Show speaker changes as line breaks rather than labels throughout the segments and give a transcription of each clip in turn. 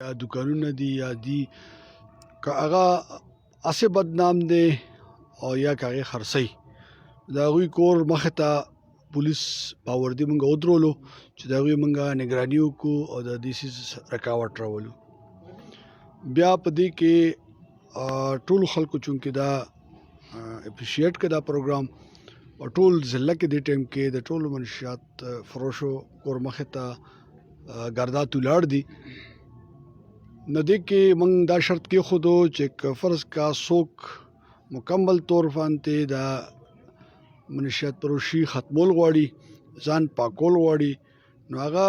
یا دکانونه دي یا دي که هغه اسې بدنام دی او یا که هغې خرڅوي د هغوی کور مخې ته پولیس باوردي مونږ ودرولو چې د هغوی مونږ نگراني وکړو او د دې څیز رکاوټ راولو. بیا په دې کې ټولو خلکو چونکې دا اپریشیټ کړه دا پروګرام او ټول ضلع کې دې ټایم کې د ټولو منشیات فروشو کور مخې ته ګردات ولاړ دي. نو دې کې موږ دا شرط کېښودو چې فرض کا څوک مکمل طور باندې دا منشیات فروشي ختمول غواړي ځان پاکول غواړي نو هغه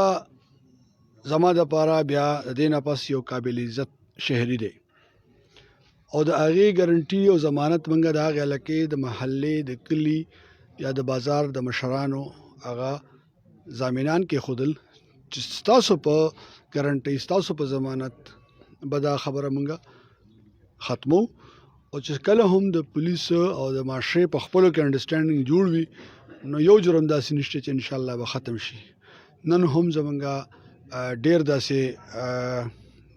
زما دپاره بیا د دې نه پس یو قابل عزت شهري دی او د هغې ګارنټي او ضمانت موږ د هغې علاقې د محلې د کلي یا د بازار د مشرانو هغه ضامنان کېښودل چې ستاسو په ګارنټۍ ستاسو په ضمانت به دا خبره موږ ختمو او چې کله هم د پولیس او د معاشرې په خپلو کې انډرسټینډینګ جوړ وي نو یو جرم داسې نشته چې انشاءالله به ختم شي. نن هم زمونږ ډېر داسې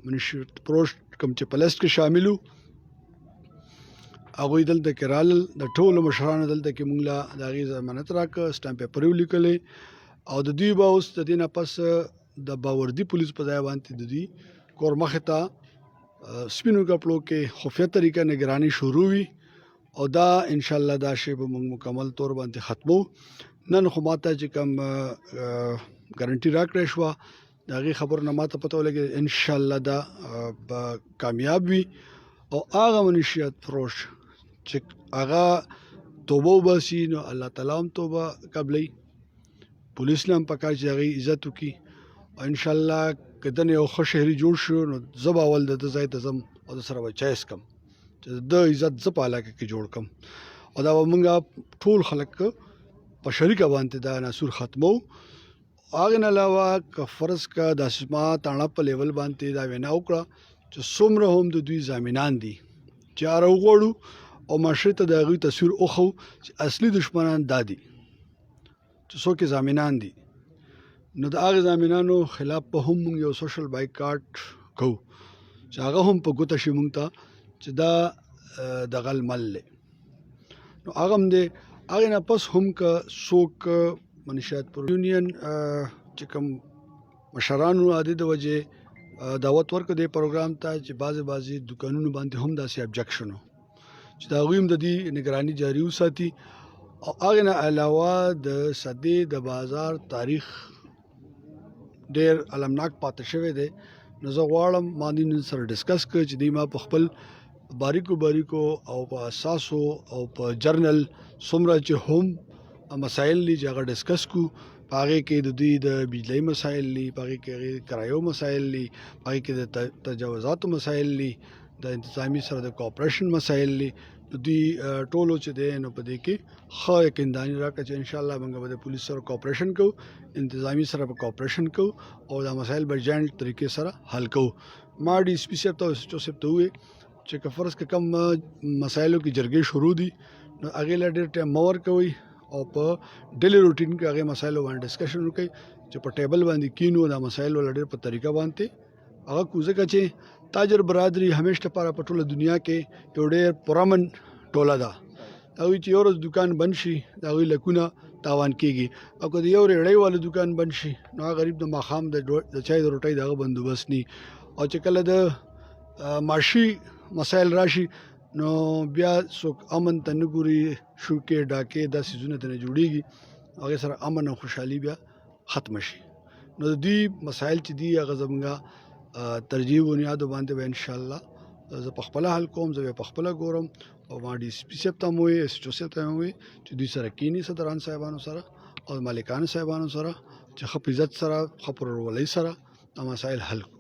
منشیات فروش کوم چې په لیسټ کې شامل وو هغوی دلته کې رالل د ټولو مشرانو دلته کې موږ له د هغې ضمانت راکړه سټامپ پیپر یې ولیکلی او د دوی به اوس د دې نه پس د باوردي پولیس په ځای باندې د دوی کور مخې ته سپینو کپړو کې خفیه طریقه نگراني شروع وي او دا انشاءالله دا شی به موږ مکمل طور باندې ختمو. نن خو ماته چې کوم ګارنټي راکړی شوه د هغې خبرو نه ماته پته ولګېده انشاءالله دا به کامیاب وي او هغه منشیات فروش چې هغه توبه وباسي نو الله تعالی هم توبه قبلوي پولیس نه هم پکار چې هغې عزت وکړي او انشاءالله که دنه یو ښه شهري جوړ شو نو زه به اول د ده ځای ته ځم او د سره به چایس کم چې د ده عزت زه په علاقه کې جوړ کم او دا به مونږ ټول خلک په شریکه باندې دا عناصر ختمو. هغې نه علاوه که فرض که داسې ما تاڼه په لیول باندې دا وینا وکړه چې څومره هم د دوی ضامنان دي چې هر وغواړو او معاشرې ته د هغوی تصویر وښو چې اصلي دشمنان دا دي چې څوک یې ضامنان دي نو د هغې ضامنانو خلاف به هم موږ یو سوشل بایکاټ کوو چې هغه هم په ګوته شي موږ ته چې دا دغه المل دی نو هغه هم دی. هغې نه پس هم که څوک منشیات پر یونین چې کوم مشرانو عادي د وجې دعوت ورکړه دې پروګرام ته چې بعضې دکانونو باندې هم داسې ابجکشن و چې د هغوی هم د دې نگراني جاري وساتي او هغې نه علاوه د سدې د بازار تاریخ ډېر المناک پاتې شوی دی نو زه غواړم ما دې نن سره ډسکس کړ چې دوی ما په خپل باریکو او په اساسو او په جرنل څومره چې هم مسایل دي چې هغه ډسکس کړو په هغې کې د دوی د بجلۍ مسایل دي په هغې کې هغې کرایو مسایل دي په هغې کې د تجاوزاتو مسایل دي د انتظامي سره د کوپریشن مسایل دي نو دوی ټولو چې دی نو په دې کې ښه یقینداني راکړه چې انشاءالله موږ به د پولیس سره کوپریشن کوو انتظامي سره به کوپریشن کوو او دا مسایل به جاینټ طریقې سره حل کوو. ما ډي سي پي صاحب ته او ایس ایچ او صاحب ته وویل چې که فرض که کوم مسایلو کې جرګې شروع دي نو هغې له ډېر ټایم مه ورکوئ او په ډیلی روټین کې هغې مسایلو باندې ډسکشن وکړئ چې په ټیبل باندې کینو دا مسایل ولا ډېر په طریقه باندې هغه کو ځکه چې تاجر برادري همیش لپاره په ټوله دنیا کې یو ډېر پرامن ټوله ده. د هغوی چې یو ورځ دکان بند شي د هغوی لکونه تاوان کېږي او که د یو ریړۍ والا دکان بند شي نو هغه غریب د ماښام د چای د روټۍ د هغه بندوبست ني او چې کله د معاشي مسایل راشي نو بیا څوک امن ته نه ګوري شوکې ډاکې دا څیزونه ته نه جوړېږي هغې سره امن او خوشحالي بیا ختمه شي. نو د دوی مسایل چې دي هغه زموږ ترجیح بنیادو باندې به انشاءالله زه په خپله حل کوم زه به په خپله ګورم او ما ډي سي پي صاحب ته هم وویل ایس ایچ او صاحب ته هم وویل چې دوی سره کینی صدران صاحبانو سره او مالکانو صاحبانو سره چې ښه په عزت سره ښه په ورورولۍ سره دا مسایل حل کړو.